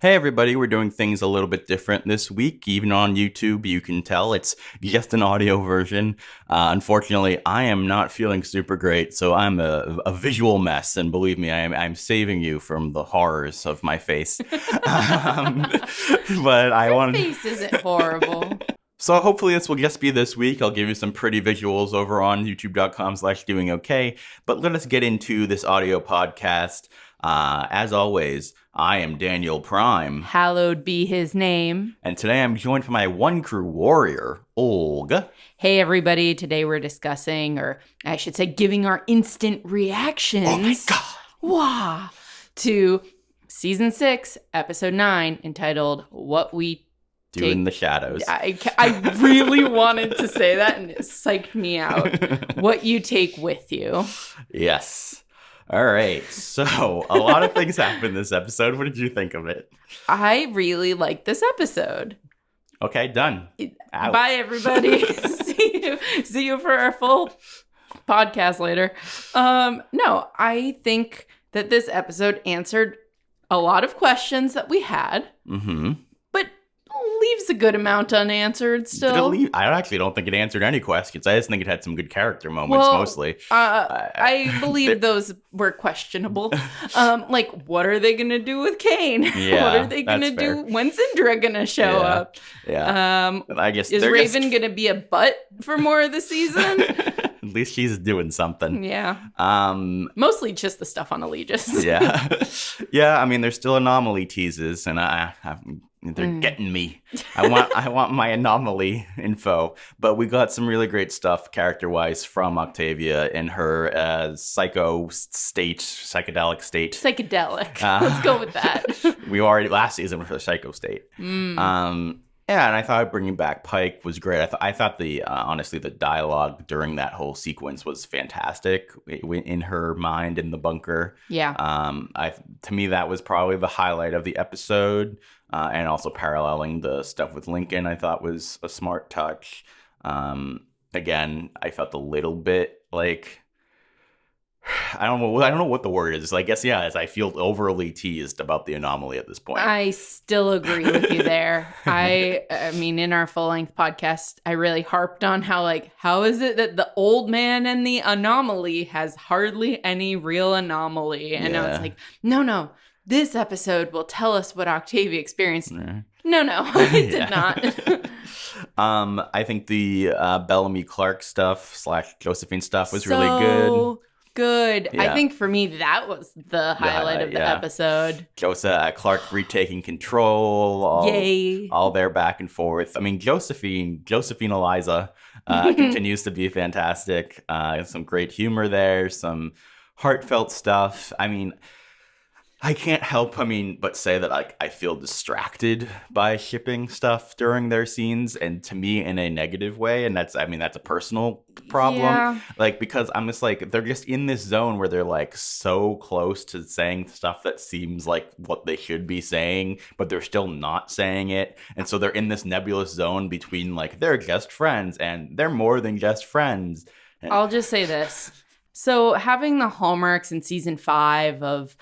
Hey everybody, we're doing things a little bit different this week. Even on YouTube, you can tell it's just an audio version. Unfortunately, I am not feeling super great, so I'm a visual mess. And believe me, I'm saving you from the horrors of my face. um, but I Your wanted. face isn't horrible. So hopefully this will just be this week. I'll give you some pretty visuals over on youtube.com/doingokay. But let us get into this audio podcast. As always, I am Daniel Prime. Hallowed be his name. And today I'm joined by my one crew warrior, Olga. Hey, everybody. Today we're discussing, or I should say, giving our instant reactions. Oh my god. Wow. To season 6, episode 9, entitled What We Do in the Shadows. I really wanted to say that, and it psyched me out. What you take with you. Yes. All right. So a lot of things happened this episode. What did you think of it? I really liked this episode. Okay, done. Out. Bye, everybody. See you for our full podcast later. No, I think that this episode answered a lot of questions that we had, but leaves a good amount unanswered still. I actually don't think it answered any questions. I just think it had some good character moments, mostly. I believe those were questionable. Like, what are they going to do with Kane? Yeah, what are they going to do? When's Indra going to show up? Yeah. I guess is Raven going to be a butt for more of the season? At least she's doing something. Yeah. Mostly just the stuff on Allegis. Yeah. Yeah, I mean, there's still anomaly teases, and they're getting me. I want my anomaly info. But we got some really great stuff character-wise from Octavia in her psychedelic state. Psychedelic. Let's go with that. We already last season with her psycho state. Yeah, and I thought bringing back Pike was great. I thought the honestly the dialogue during that whole sequence was fantastic in her mind in the bunker. Yeah. To me that was probably the highlight of the episode, and also paralleling the stuff with Lincoln I thought was a smart touch. Again, I felt a little bit like I don't know what the word is. I guess I feel overly teased about the anomaly at this point. I still agree with you there. I mean, in our full length podcast, I really harped on how is it that the old man and the anomaly has hardly any real anomaly, and I was like, no, this episode will tell us what Octavia experienced. No, it did not. I think the Bellamy Clarke stuff / Josephine stuff was really good. Good. Yeah. I think for me that was the highlight of the episode. Clarke retaking control. Yay! All their back and forth. I mean, Josephine Eliza continues to be fantastic. Some great humor there. Some heartfelt stuff. I mean, I can't help, but say that I feel distracted by shipping stuff during their scenes, and to me in a negative way, and that's a personal problem. Yeah. Because I'm just they're just in this zone where they're so close to saying stuff that seems like what they should be saying, but they're still not saying it, and so they're in this nebulous zone between they're just friends and they're more than just friends. I'll just say this. So having the hallmarks in season 5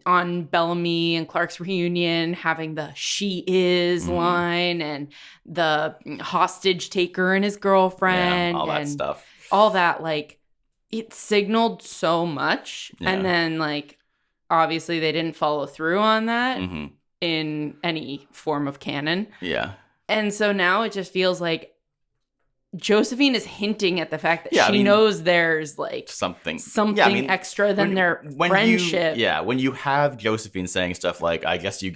on Bellamy and Clarke's reunion, having the she is line and the hostage taker and his girlfriend, all that and stuff. All that, it signaled so much. Yeah. And then, obviously they didn't follow through on that in any form of canon. Yeah. And so now it just feels like Josephine is hinting at the fact that she knows there's something extra than their friendship. When you have Josephine saying stuff like, I guess you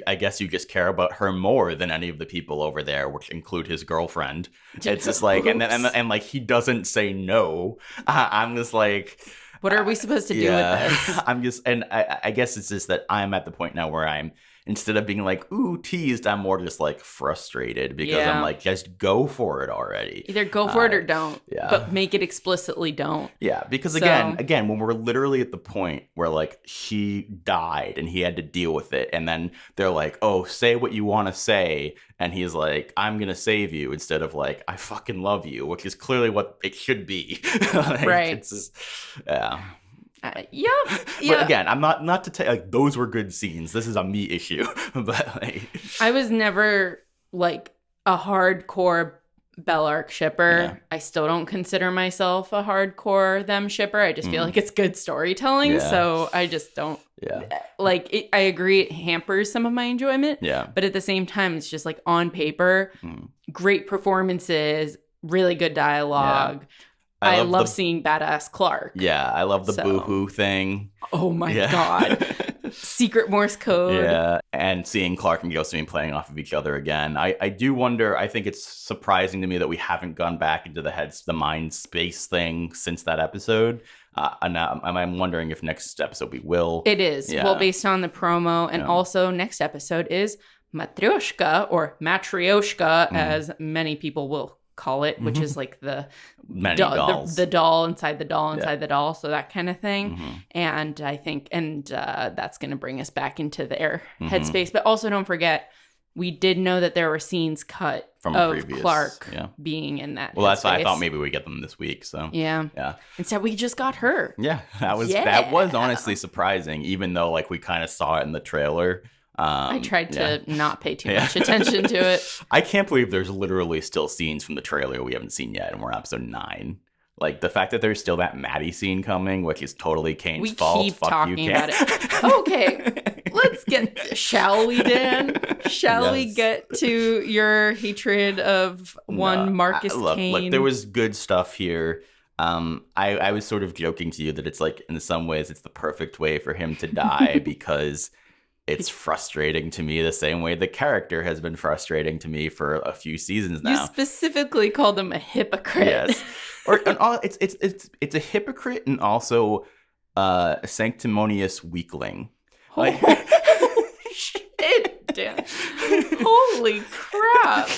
just care about her more than any of the people over there, which include his girlfriend. It's just and he doesn't say no. I'm just what are we supposed to do with this? I guess it's just that I'm at the point now where instead of being ooh, teased, I'm more just frustrated because I'm just go for it already. Either go for it or don't. Yeah. But make it explicitly don't. Yeah, because again, when we're literally at the point where she died and he had to deal with it, and then they're oh, say what you want to say, and he's I'm gonna save you instead of I fucking love you, which is clearly what it should be. Right. It's just, yeah. Yeah. But again, I'm not to tell like those were good scenes. This is a me issue. But like, I was never like a hardcore Bellark shipper. Yeah. I still don't consider myself a hardcore them shipper. I just feel like it's good storytelling. Yeah. So I just don't Yeah. like it. I agree it hampers some of my enjoyment. Yeah. But at the same time, it's just like on paper, great performances, really good dialogue. I love seeing badass Clarke. Yeah, I love the boohoo thing. Oh my God. Secret Morse code. Yeah, and seeing Clarke and Josephine playing off of each other again. I do wonder, I think it's surprising to me that we haven't gone back into the mind space thing since that episode. And I'm wondering if next episode we will. It is. Yeah. Well, based on the promo. And also next episode is Matryoshka or Matryoshka, as many people will call it, which is like the dolls. The doll inside the doll inside the doll, so that kind of thing. And I think that's going to bring us back into their headspace. But also don't forget, we did know that there were scenes cut from of previous, Clarke being in that. Well, that's why I thought maybe we get them this week. So yeah. Instead, we just got her. Yeah, that was honestly surprising, even though like we kind of saw it in the trailer. I tried to not pay too much attention to it. I can't believe there's literally still scenes from the trailer we haven't seen yet, and we're on episode 9. Like, the fact that there's still that Maddie scene coming, which is totally Kane's fault. We keep talking about it. Okay, let's get... Shall we, Dan? Shall we get to your hatred of Marcus Kane? Look, there was good stuff here. I was sort of joking to you that it's like, in some ways, it's the perfect way for him to die because... It's frustrating to me the same way the character has been frustrating to me for a few seasons now. You specifically called him a hypocrite. Yes, it's a hypocrite and also a sanctimonious weakling. Like, shit, Dan! Holy crap!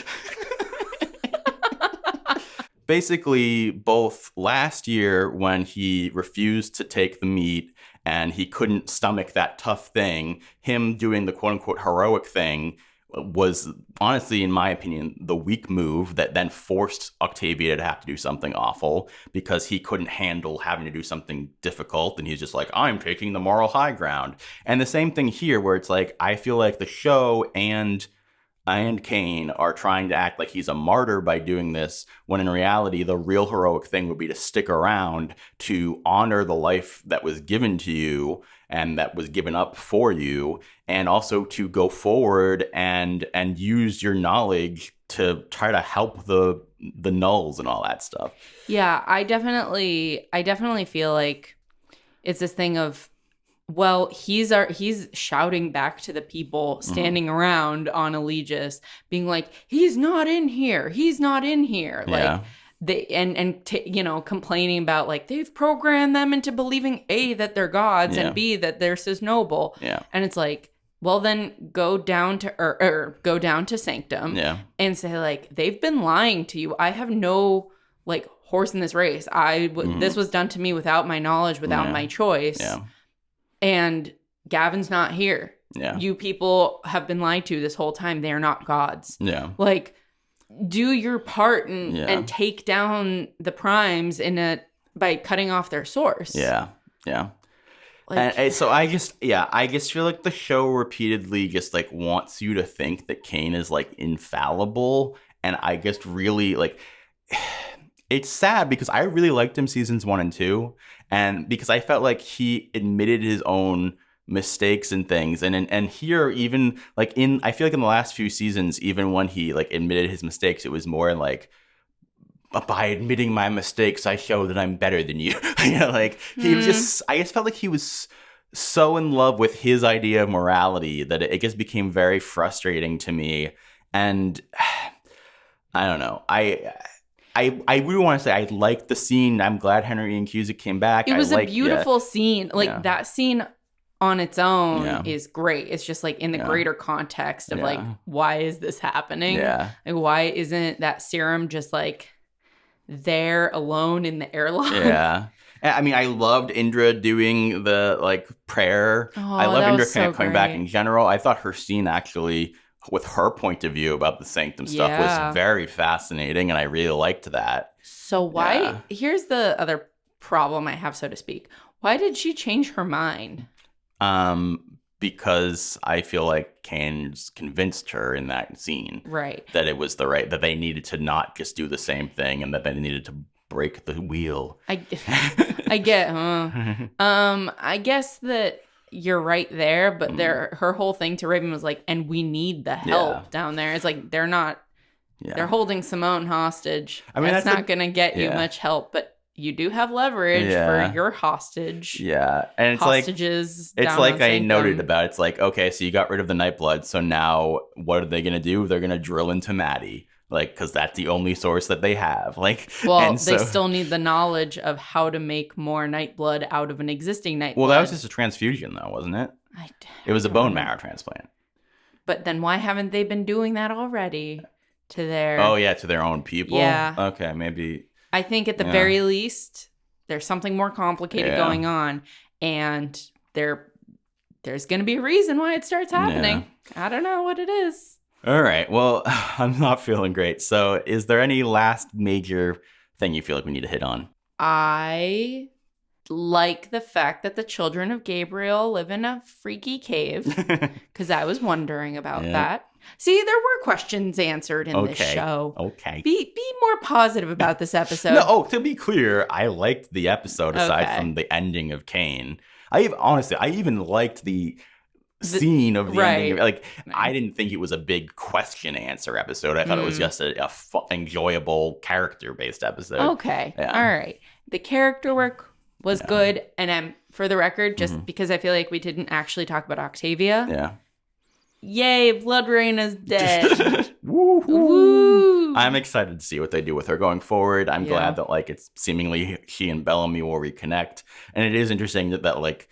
Basically, both last year when he refused to take the meat and he couldn't stomach that tough thing, him doing the quote-unquote heroic thing was honestly, in my opinion, the weak move that then forced Octavia to have to do something awful because he couldn't handle having to do something difficult. And he's just like, I'm taking the moral high ground. And the same thing here where it's like, I feel like the show and Kane are trying to act like he's a martyr by doing this, when in reality, the real heroic thing would be to stick around to honor the life that was given to you and that was given up for you, and also to go forward and use your knowledge to try to help the nulls and all that stuff. Yeah, I definitely feel like it's this thing of, well, he's shouting back to the people standing around on Allegis, being like, he's not in here. He's not in here. Yeah. Like they complaining about like they've programmed them into believing A, that they're gods, and B, that they're so noble. Yeah. And it's like, well, then go down to Sanctum and say like, they've been lying to you. I have no like horse in this race. This was done to me without my knowledge, without my choice. Yeah. And Gavin's not here. Yeah. You people have been lied to this whole time. They're not gods. Yeah. Like, do your part and take down the primes by cutting off their source. Yeah. Yeah. Like, and so I just feel like the show repeatedly just like wants you to think that Kane is like infallible. And I just really like, it's sad because I really liked him seasons 1 and 2. And because I felt like he admitted his own mistakes and things. And here, even like I feel like in the last few seasons, even when he like admitted his mistakes, it was more like, by admitting my mistakes, I show that I'm better than you. Like he was just, I just felt like he was so in love with his idea of morality that it just became very frustrating to me. And I don't know. I really want to say I liked the scene. I'm glad Henry and Cusick came back. It was a beautiful scene. Like that scene on its own is great. It's just like in the greater context of like, why is this happening? Yeah. Like, why isn't that serum just like there alone in the airlock? Yeah. I mean, I loved Indra doing the like prayer. Oh, I love Indra so coming back in general. I thought her scene actually, with her point of view about the Sanctum stuff, was very fascinating, and I really liked that. So here's the other problem I have, so to speak. Why did she change her mind? Because I feel like Kane's convinced her in that scene Right. that it was that they needed to not just do the same thing and that they needed to break the wheel. I get, I guess that you're right there, but her whole thing to Raven was like, and we need the help down there. It's like, they're holding Simone hostage. I mean, that's not going to get you much help, but you do have leverage for your hostage. Yeah. And it's hostages. It's like I noted about, it's like, okay, so you got rid of the Nightblood. So now what are they going to do? They're going to drill into Maddie. Like, because that's the only source that they have. Like, well, they still need the knowledge of how to make more Nightblood out of an existing Nightblood. Well, that was just a transfusion, though, wasn't it? It was a bone marrow transplant. But then why haven't they been doing that already to their... Oh, yeah, to their own people? Yeah. Okay, maybe... I think at the very least, there's something more complicated going on, and there's going to be a reason why it starts happening. Yeah. I don't know what it is. All right. Well, I'm not feeling great. So is there any last major thing you feel like we need to hit on? I like the fact that the children of Gabriel live in a freaky cave, because I was wondering about that. See, there were questions answered in this show. Okay. Be more positive about this episode. No, to be clear, I liked the episode aside from the ending of Kane. I even liked the scene of the ending. Like, I didn't think it was a big question answer episode. I thought it was just a enjoyable character-based episode. Okay. Yeah. All right. The character work was good. And for the record, just because I feel like we didn't actually talk about Octavia. Yeah. Yay, Blood Rain is dead. Woo! I'm excited to see what they do with her going forward. I'm glad that, like, it's seemingly she and Bellamy will reconnect. And it is interesting that like,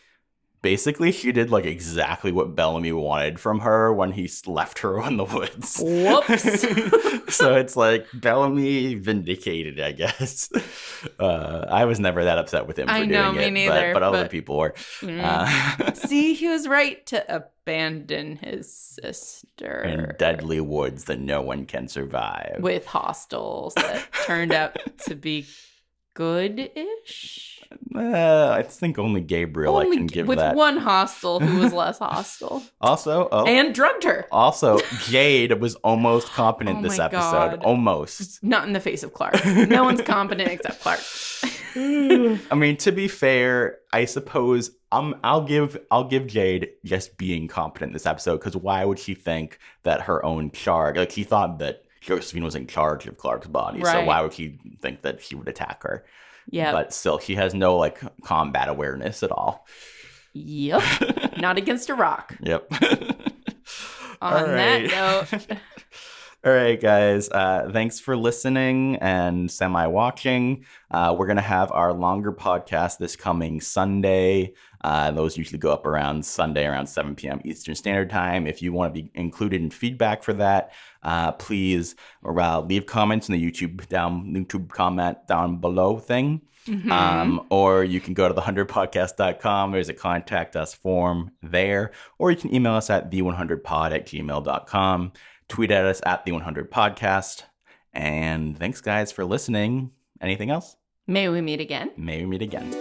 basically she did, like, exactly what Bellamy wanted from her when he left her in the woods. Whoops. So it's like, Bellamy vindicated, I guess. I was never that upset with him for doing it. Me neither, but other people were. See, he was right to abandon his sister. In deadly woods that no one can survive. With hostiles that turned out to be good-ish. I think only Gabriel can give with that. With one hostel who was less hostile. Also, and drugged her. Also, Jade was almost competent this episode. God. Almost. Not in the face of Clarke. No one's competent except Clarke. I mean, to be fair, I suppose I'll give Jade just being competent this episode, because why would she think that her own charge? Like, she thought that Josephine was in charge of Clarke's body, so why would she think that she would attack her? Yeah, but still, she has no, like, combat awareness at all. Yep, not against a rock. Yep. On that note. All right, guys. Thanks for listening and semi-watching. We're going to have our longer podcast this coming Sunday. Those usually go up around Sunday, around 7 p.m. Eastern Standard Time. If you want to be included in feedback for that, please leave comments in the YouTube comment down below thing. Or you can go to the100podcast.com. There's a contact us form there. Or you can email us at the100pod@gmail.com. Tweet at us at the100podcast. And thanks, guys, for listening. Anything else? May we meet again. May we meet again.